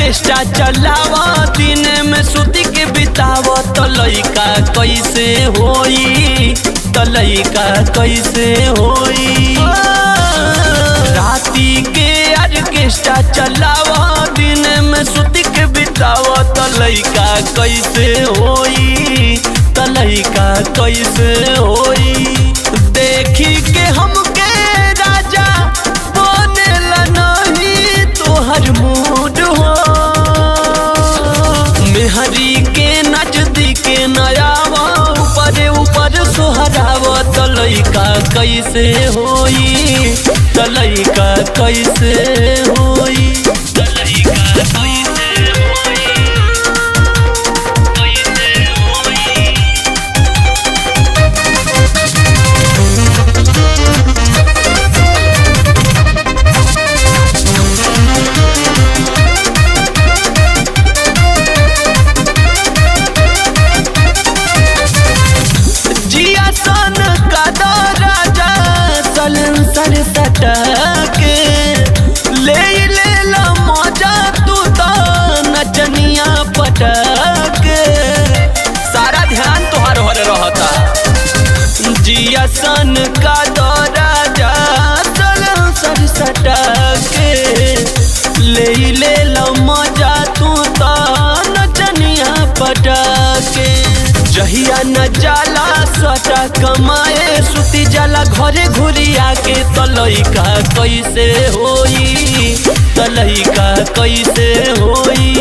Orchestra चलावा दिन में सुती के बितावा तो लइका कैसे होई, तो लइका कैसे होई। राती के ऑर्केस्ट्रा चलावा दिन में सुती के बितावा तो लइका कैसे होई, तो लइका कैसे होई। देखी के हमके राजा बनेला नहीं तोहर मूड हो, मेहरी के नजदीक नयावा ऊपर ऊपर सोहरावा तो लइका कैसे होई, तो लइका कैसे होई। सटके ले ला मौजा तू तो नचनिया पटके, सारा ध्यान तोहर हो रहता। जिया सन का दौरा जा सर सटके ले ला मौजा तू तो नचनिया पटके। जहिया न जाला सटा कमाए सुती जाला घरे घुरिया के तो लइका कैसे होई, तो लइका कैसे होई।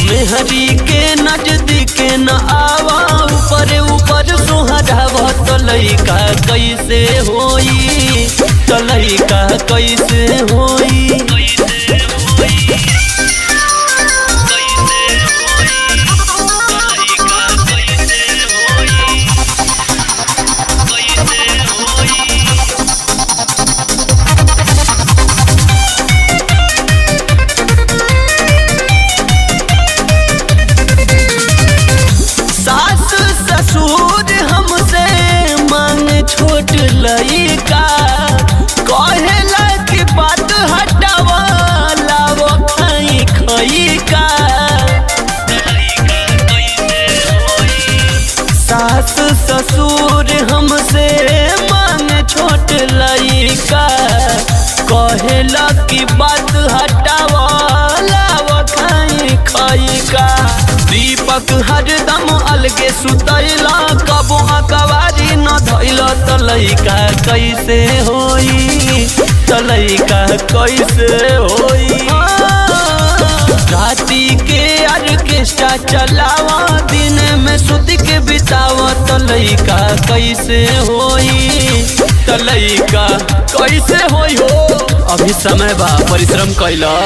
मेहरी के नजदीक न आवा ऊपर ऊपर सोहरावा तो लइका कैसे होई, तो लइका कैसे होई। छोट लइका कहेला की बात हटावा लावो खाई खइका। सास ससुर हमसे मांगे छोट लइका कहेला की बात हटावा लावो खाई खइका। दीपक हरदम अलगे सुतैला कबो अकवारी न धैला तो लइका कैसे होई, तो लइका कैसे होई। राती के ऑर्केस्ट्रा चलावा दिन में सुती के बितावा तो लइका कैसे होई, तो लइका कैसे होई हो। अभी समय बा परिश्रम कैला।